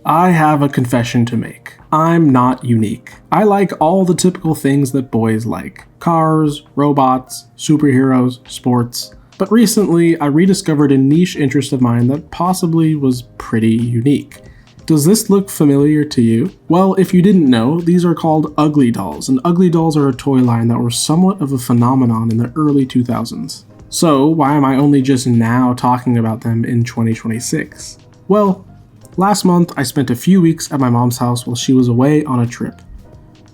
I have a confession to make. I'm not unique. I like all the typical things that boys like. Cars, robots, superheroes, sports. But recently, I rediscovered a niche interest of mine that possibly was pretty unique. Does this look familiar to you? Well, if you didn't know, these are called Uglydolls, and Uglydolls are a toy line that were somewhat of a phenomenon in the early 2000s. So, why am I only just now talking about them in 2026? Well, last month I spent a few weeks at my mom's house while she was away on a trip.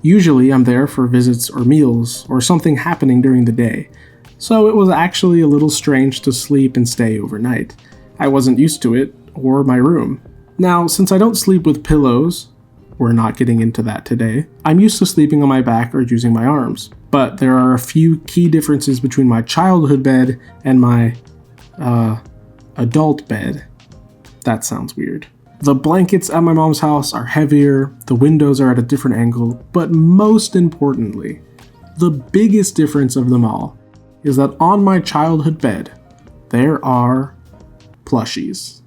Usually I'm there for visits or meals, or something happening during the day, so it was actually a little strange to sleep and stay overnight. I wasn't used to it, or my room. Now, since I don't sleep with pillows, we're not getting into that today, I'm used to sleeping on my back or using my arms. But there are a few key differences between my childhood bed and my, adult bed. That sounds weird. The blankets at my mom's house are heavier, the windows are at a different angle, but most importantly, the biggest difference of them all is that on my childhood bed, there are plushies.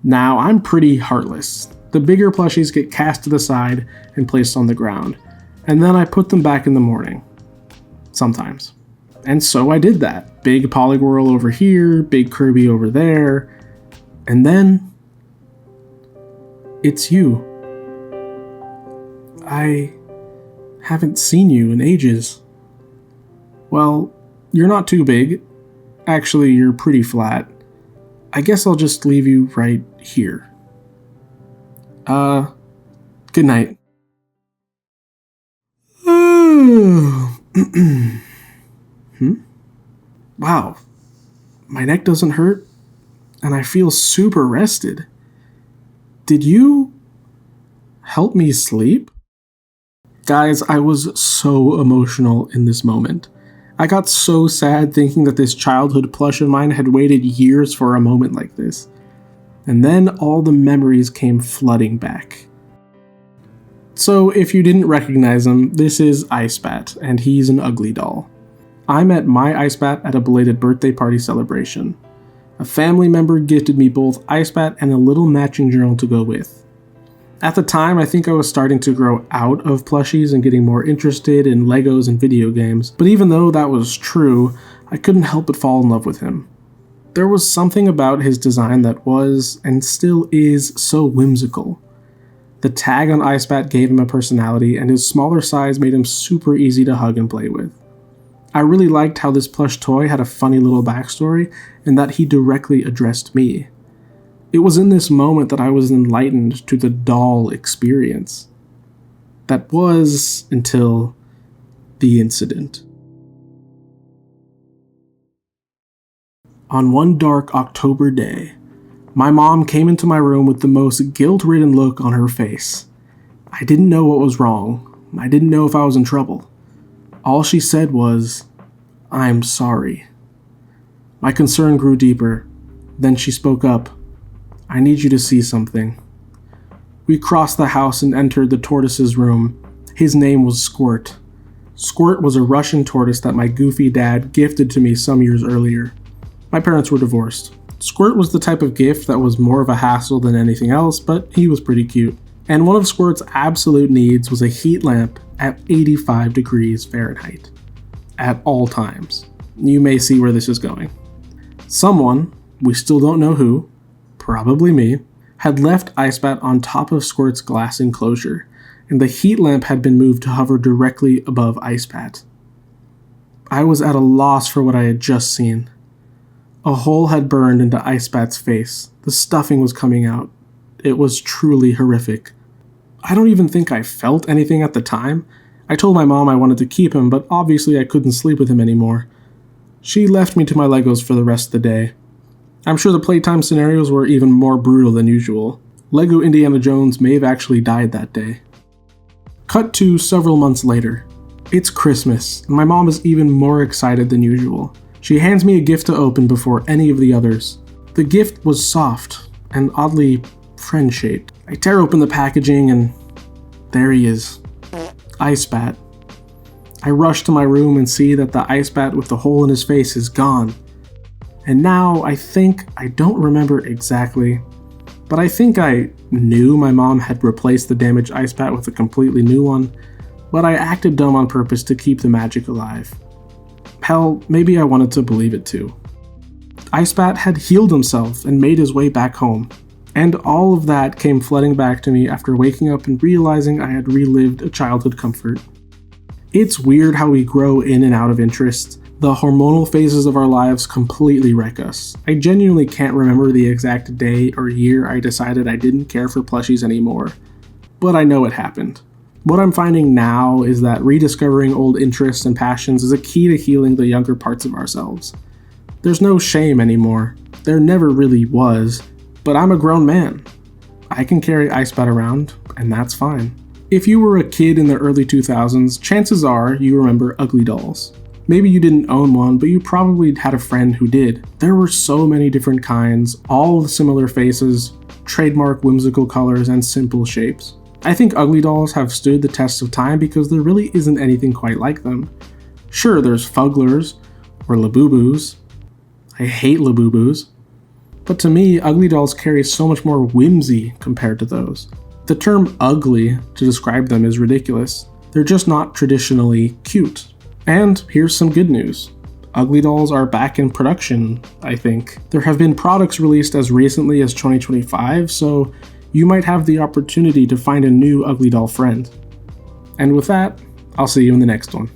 Now, I'm pretty heartless. The bigger plushies get cast to the side and placed on the ground, and then I put them back in the morning. Sometimes. And so I did that. Big Polygirl over here, big Kirby over there, and then it's you. I haven't seen you in ages. Well, you're not too big. Actually, you're pretty flat. I guess I'll just leave you right here. Good night. Wow. My neck doesn't hurt, and I feel super rested. Did you help me sleep? Guys, I was so emotional in this moment. I got so sad thinking that this childhood plush of mine had waited years for a moment like this. And then all the memories came flooding back. So if you didn't recognize him, this is Icebat, and he's an Uglydoll. I met my Icebat at a belated birthday party celebration. A family member gifted me both Icebat and a little matching journal to go with. At the time, I think I was starting to grow out of plushies and getting more interested in Legos and video games, but even though that was true, I couldn't help but fall in love with him. There was something about his design that was, and still is, so whimsical. The tag on Icebat gave him a personality, and his smaller size made him super easy to hug and play with. I really liked how this plush toy had a funny little backstory, and that he directly addressed me. It was in this moment that I was enlightened to the doll experience. That was until the incident. On one dark October day, my mom came into my room with the most guilt-ridden look on her face. I didn't know what was wrong. I didn't know if I was in trouble. All she said was, "I'm sorry." My concern grew deeper. Then she spoke up. "I need you to see something." We crossed the house and entered the tortoise's room. His name was Squirt. Squirt was a Russian tortoise that my goofy dad gifted to me some years earlier. My parents were divorced. Squirt was the type of gift that was more of a hassle than anything else, but he was pretty cute. And one of Squirt's absolute needs was a heat lamp at 85 degrees Fahrenheit. At all times. You may see where this is going. Someone, we still don't know who, probably me, had left Icebat on top of Squirt's glass enclosure, and the heat lamp had been moved to hover directly above Icebat. I was at a loss for what I had just seen. A hole had burned into Icebat's face. The stuffing was coming out. It was truly horrific. I don't even think I felt anything at the time. I told my mom I wanted to keep him, but obviously I couldn't sleep with him anymore. She left me to my Legos for the rest of the day. I'm sure the playtime scenarios were even more brutal than usual. Lego Indiana Jones may have actually died that day. Cut to several months later. It's Christmas, and my mom is even more excited than usual. She hands me a gift to open before any of the others. The gift was soft and oddly friend-shaped. I tear open the packaging and there he is. Icebat. I rush to my room and see that the Icebat with the hole in his face is gone. And now I think I don't remember exactly, but I think I knew my mom had replaced the damaged ice bat with a completely new one, but I acted dumb on purpose to keep the magic alive. Hell, maybe I wanted to believe it too. Ice Bat had healed himself and made his way back home, and all of that came flooding back to me after waking up and realizing I had relived a childhood comfort. It's weird how we grow in and out of interest. The hormonal phases of our lives completely wreck us. I genuinely can't remember the exact day or year I decided I didn't care for plushies anymore, but I know it happened. What I'm finding now is that rediscovering old interests and passions is a key to healing the younger parts of ourselves. There's no shame anymore. There never really was, but I'm a grown man. I can carry Ice Bat around, and that's fine. If you were a kid in the early 2000s, chances are you remember Uglydols. Maybe you didn't own one, but you probably had a friend who did. There were so many different kinds, all with similar faces, trademark whimsical colors, and simple shapes. I think Ugly Dolls have stood the test of time because there really isn't anything quite like them. Sure, there's Fugglers, or Labubu's. I hate Labubu's. But to me, Ugly Dolls carry so much more whimsy compared to those. The term ugly to describe them is ridiculous. They're just not traditionally cute. And here's some good news. Ugly Dolls are back in production, I think. There have been products released as recently as 2025, so you might have the opportunity to find a new Ugly Doll friend. And with that, I'll see you in the next one.